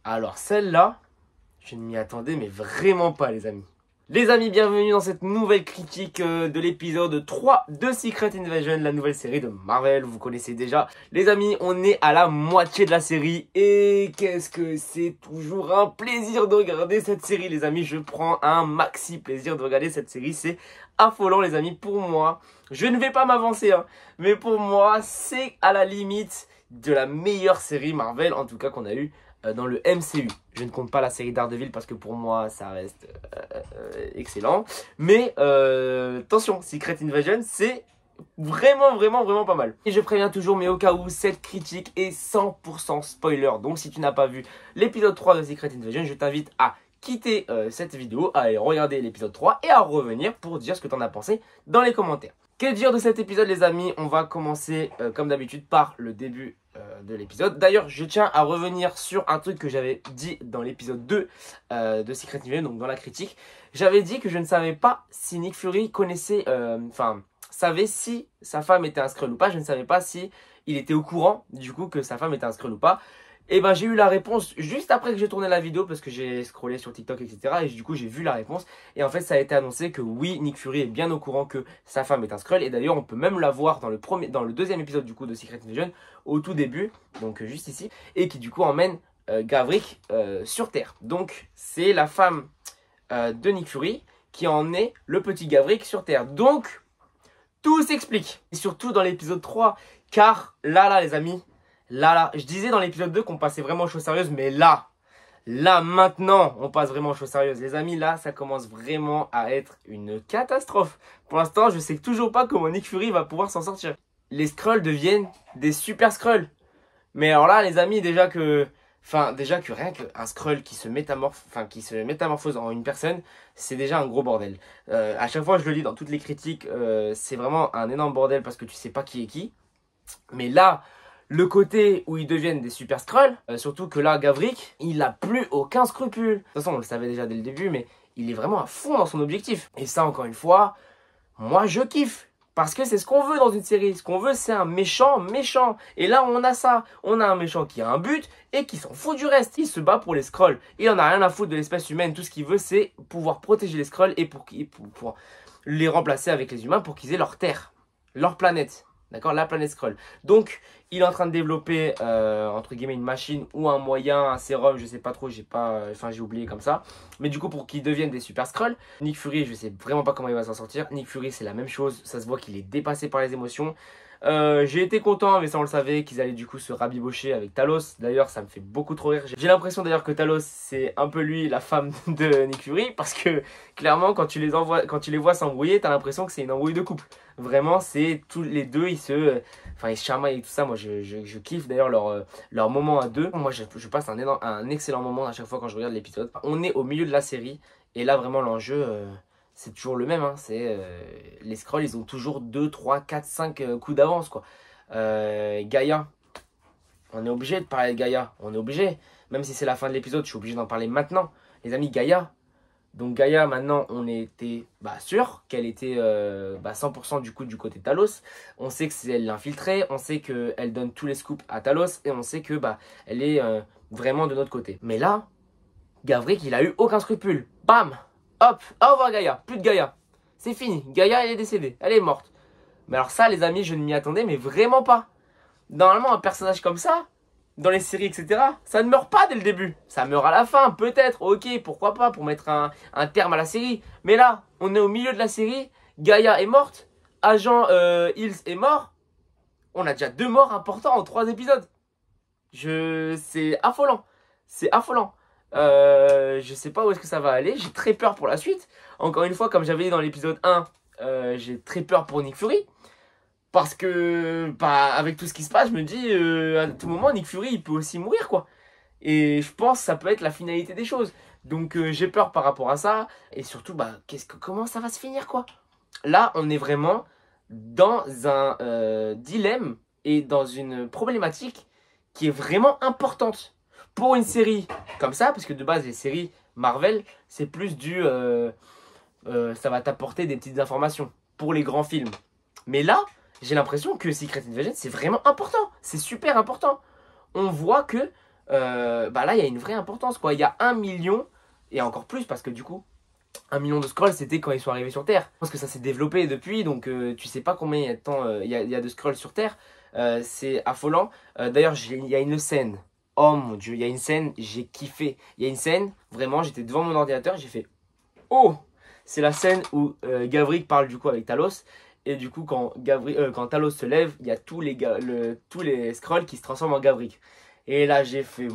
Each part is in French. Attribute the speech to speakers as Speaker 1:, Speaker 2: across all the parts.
Speaker 1: Alors celle-là, je ne m'y attendais mais vraiment pas les amis. Les amis, bienvenue dans cette nouvelle critique de l'épisode 3 de Secret Invasion, la nouvelle série de Marvel, vous connaissez déjà. Les amis, on est à la moitié de la série et qu'est-ce que c'est toujours un plaisir de regarder cette série les amis. Je prends un maxi plaisir de regarder cette série, c'est affolant les amis. Pour moi, je ne vais pas m'avancer, hein, mais pour moi, c'est à la limite de la meilleure série Marvel, en tout cas qu'on a eu dans le MCU. Je ne compte pas la série Daredevil parce que pour moi ça reste excellent. Mais attention, Secret Invasion c'est vraiment pas mal. Et je préviens toujours, mais au cas où, cette critique est 100% spoiler. Donc si tu n'as pas vu l'épisode 3 de Secret Invasion, je t'invite à quitter cette vidéo, à aller regarder l'épisode 3 et à revenir pour dire ce que tu en as pensé dans les commentaires. Que dire de cet épisode les amis? On va commencer comme d'habitude par le début de l'épisode. D'ailleurs je tiens à revenir sur un truc que j'avais dit dans l'épisode 2 de Secret Invasion, donc dans la critique. J'avais dit que je ne savais pas si Nick Fury connaissait, savait si sa femme était un Skrull ou pas. Je ne savais pas si il était au courant du coup que sa femme était un Skrull ou pas. Et ben j'ai eu la réponse juste après que j'ai tourné la vidéo parce que j'ai scrollé sur TikTok etc. Et du coup j'ai vu la réponse. Et en fait ça a été annoncé que oui, Nick Fury est bien au courant que sa femme est un Skrull. Et d'ailleurs on peut même la voir dans le deuxième épisode du coup de Secret Invasion au tout début, donc juste ici. Et qui du coup emmène Gavrik sur Terre. Donc c'est la femme de Nick Fury qui en est le petit Gavrik sur Terre. Donc tout s'explique. Et surtout dans l'épisode 3, car là les amis, là, je disais dans l'épisode 2 qu'on passait vraiment aux choses sérieuses, mais là, maintenant, on passe vraiment aux choses sérieuses. Les amis, là, ça commence vraiment à être une catastrophe. Pour l'instant, je sais toujours pas comment Nick Fury va pouvoir s'en sortir. Les Skrulls deviennent des super Skrulls. Mais alors là, les amis, déjà que rien qu'un Skrull qui se métamorphose en une personne, c'est déjà un gros bordel. À chaque fois, je le dis dans toutes les critiques, c'est vraiment un énorme bordel parce que tu sais pas qui est qui. Mais là, le côté où ils deviennent des super Skrulls, surtout que là, Gavrik, il a plus aucun scrupule. De toute façon, on le savait déjà dès le début, mais il est vraiment à fond dans son objectif. Et ça, encore une fois, moi, je kiffe. Parce que c'est ce qu'on veut dans une série. Ce qu'on veut, c'est un méchant. Et là, on a ça. On a un méchant qui a un but et qui s'en fout du reste. Il se bat pour les Skrulls. Il en a rien à foutre de l'espèce humaine. Tout ce qu'il veut, c'est pouvoir protéger les Skrulls et pour les remplacer avec les humains pour qu'ils aient leur terre, leur planète. D'accord, la planète Skrull. Donc, il est en train de développer, entre guillemets, une machine ou un moyen, un sérum, je sais pas trop, j'ai oublié comme ça. Mais du coup, pour qu'ils deviennent des super Skrulls, Nick Fury, je sais vraiment pas comment il va s'en sortir. Nick Fury, c'est la même chose, ça se voit qu'il est dépassé par les émotions. J'ai été content, mais ça on le savait, qu'ils allaient du coup se rabibocher avec Talos. D'ailleurs, ça me fait beaucoup trop rire. J'ai l'impression d'ailleurs que Talos, c'est un peu lui, la femme de Nick Fury, parce que clairement, quand tu les vois s'embrouiller, t'as l'impression que c'est une embrouille de couple. Vraiment, c'est tous les deux, ils se chamaillent et tout ça. Moi, je kiffe d'ailleurs leur moment à deux. Moi, je passe un excellent moment à chaque fois quand je regarde l'épisode. On est au milieu de la série, et là, vraiment, l'enjeu... c'est toujours le même, hein. Les Skrulls, ils ont toujours 2, 3, 4, 5 coups d'avance, quoi. Gaïa, on est obligé de parler de Gaïa, on est obligé. Même si c'est la fin de l'épisode, je suis obligé d'en parler maintenant. Les amis, Gaïa. Donc Gaïa, maintenant, on était sûr qu'elle était 100% du coup du côté de Talos. On sait que c'est elle l'infiltrée, on sait qu'elle donne tous les scoops à Talos, et on sait que elle est vraiment de notre côté. Mais là, Gavrik, il a eu aucun scrupule. Bam! Hop, au revoir Gaïa, plus de Gaïa. C'est fini, Gaïa elle est décédée, elle est morte. Mais alors ça les amis, je ne m'y attendais mais vraiment pas. Normalement un personnage comme ça, dans les séries etc, ça ne meurt pas dès le début. Ça meurt à la fin, peut-être, ok, pourquoi pas, pour mettre un terme à la série. Mais là, on est au milieu de la série, Gaïa est morte, Agent Hills est mort. On a déjà 2 morts importants en 3 épisodes. C'est affolant, c'est affolant. Je sais pas où est-ce que ça va aller. J'ai très peur pour la suite. Encore une fois, comme j'avais dit dans l'épisode 1, j'ai très peur pour Nick Fury. Parce que, avec tout ce qui se passe, je me dis, à tout moment, Nick Fury, il peut aussi mourir, quoi. Et je pense que ça peut être la finalité des choses. Donc, j'ai peur par rapport à ça. Et surtout, comment ça va se finir, quoi. Là, on est vraiment dans un dilemme et dans une problématique qui est vraiment importante. Pour une série comme ça, parce que de base les séries Marvel, c'est plus ça va t'apporter des petites informations pour les grands films. Mais là, j'ai l'impression que Secret Invasion, c'est vraiment important. C'est super important. On voit que bah là il y a une vraie importance quoi. Il y a 1 million, et encore plus parce que du coup 1 million de scrolls c'était quand ils sont arrivés sur Terre. Je pense que ça s'est développé depuis, donc tu sais pas combien il y a de temps il y a de scrolls sur Terre. C'est affolant. D'ailleurs il y a une scène, oh mon dieu, il y a une scène, j'ai kiffé. Il y a une scène, vraiment j'étais devant mon ordinateur, j'ai fait oh. C'est la scène où Gavrik parle du coup avec Talos. Et du coup, quand Talos se lève, il y a tous les scrolls qui se transforment en Gavrik. Et là, j'ai fait,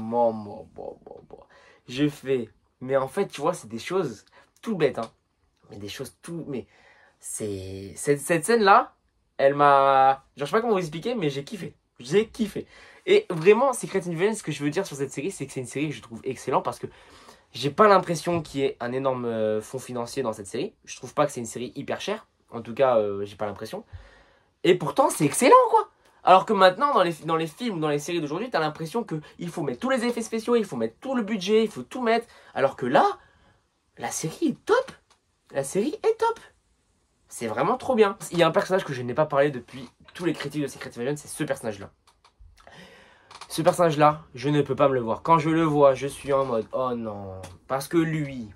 Speaker 1: j'ai fait, mais en fait, tu vois, c'est des choses tout bêtes, hein. Mais des choses tout, mais c'est, cette scène-là, elle m'a, genre, je sais pas comment vous expliquer, mais j'ai kiffé. J'ai kiffé. Et vraiment, Secret Invasion, ce que je veux dire sur cette série, c'est que c'est une série que je trouve excellente parce que j'ai pas l'impression qu'il y ait un énorme fonds financier dans cette série. Je trouve pas que c'est une série hyper chère. En tout cas, j'ai pas l'impression. Et pourtant, c'est excellent, quoi. Alors que maintenant, dans les films, dans les séries d'aujourd'hui, t'as l'impression qu'il faut mettre tous les effets spéciaux, il faut mettre tout le budget, il faut tout mettre. Alors que là, la série est top. La série est top. C'est vraiment trop bien. Il y a un personnage que je n'ai pas parlé depuis tous les critiques de Secret Invasion, c'est ce personnage-là. Ce personnage-là, je ne peux pas me le voir. Quand je le vois, je suis en mode, oh non. Parce que lui,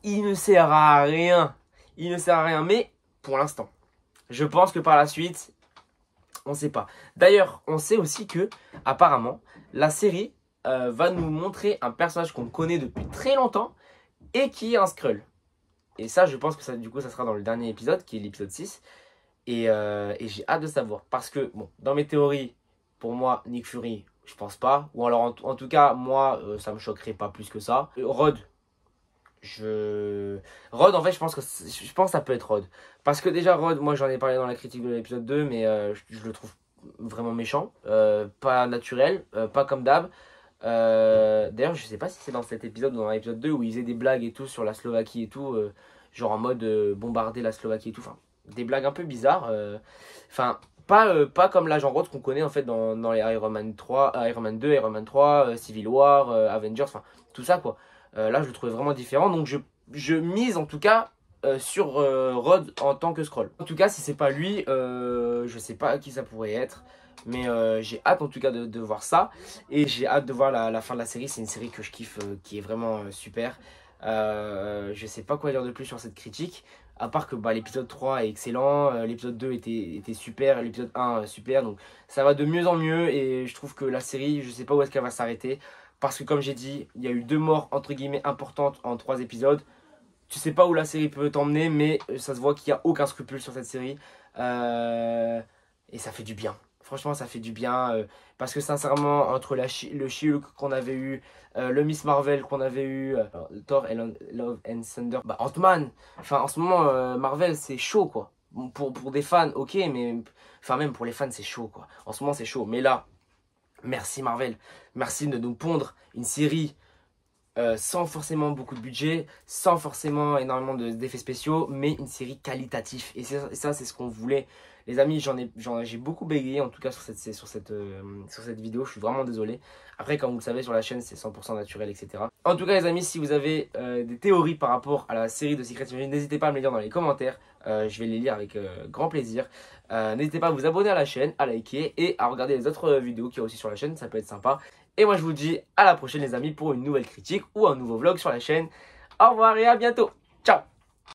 Speaker 1: il ne sert à rien. Il ne sert à rien, mais pour l'instant. Je pense que par la suite, on ne sait pas. D'ailleurs, on sait aussi que, apparemment, la série va nous montrer un personnage qu'on connaît depuis très longtemps et qui est un Skrull. Et ça, je pense que ça, du coup, ça sera dans le dernier épisode, qui est l'épisode 6. Et j'ai hâte de savoir. Parce que, bon, dans mes théories, pour moi, Nick Fury, je pense pas. Ou alors, en tout cas, moi, ça me choquerait pas plus que ça. Rod, Rod, en fait, je pense que ça peut être Rod. Parce que déjà, Rod, moi, j'en ai parlé dans la critique de l'épisode 2, mais je le trouve vraiment méchant. Pas naturel, pas comme d'hab. D'ailleurs, je sais pas si c'est dans cet épisode ou dans l'épisode 2 où il faisait des blagues et tout sur la Slovaquie et tout. Genre en mode bombarder la Slovaquie et tout. Enfin, des blagues un peu bizarres. Enfin, pas comme l'agent Rhodes qu'on connaît en fait dans les Iron Man 3, Iron Man 2, Iron Man 3, Civil War, Avengers, enfin tout ça quoi. Là je le trouvais vraiment différent, donc je mise en tout cas sur Rhodes en tant que Skrull. En tout cas si c'est pas lui, je sais pas qui ça pourrait être. Mais j'ai hâte en tout cas de voir ça. Et j'ai hâte de voir la fin de la série. C'est une série que je kiffe, qui est vraiment super. Je sais pas quoi dire de plus sur cette critique. À part que bah, l'épisode 3 est excellent, l'épisode 2 était super, l'épisode 1 super. Donc ça va de mieux en mieux. Et je trouve que la série, je sais pas où est-ce qu'elle va s'arrêter. Parce que comme j'ai dit, il y a eu 2 morts entre guillemets importantes en 3 épisodes. Tu sais pas où la série peut t'emmener, mais ça se voit qu'il n'y a aucun scrupule sur cette série. Et ça fait du bien. Franchement, ça fait du bien. Parce que sincèrement, entre le She-Hulk qu'on avait eu, le Miss Marvel qu'on avait eu, Thor et Love and Thunder, bah Ant-Man. Enfin, en ce moment, Marvel, c'est chaud, quoi. Pour des fans, ok, mais... Enfin, même pour les fans, c'est chaud, quoi. En ce moment, c'est chaud. Mais là, merci Marvel. Merci de nous pondre une série sans forcément beaucoup de budget, sans forcément énormément d'effets spéciaux, mais une série qualitative. Et ça, c'est ce qu'on voulait. Les amis, j'ai beaucoup bégayé en tout cas sur cette vidéo, je suis vraiment désolé. Après, comme vous le savez, sur la chaîne, c'est 100% naturel, etc. En tout cas, les amis, si vous avez des théories par rapport à la série de Secret Invasion, n'hésitez pas à me les dire dans les commentaires. Je vais les lire avec grand plaisir. N'hésitez pas à vous abonner à la chaîne, à liker et à regarder les autres vidéos qu'il y a aussi sur la chaîne, ça peut être sympa. Et moi je vous dis à la prochaine les amis pour une nouvelle critique ou un nouveau vlog sur la chaîne. Au revoir et à bientôt. Ciao.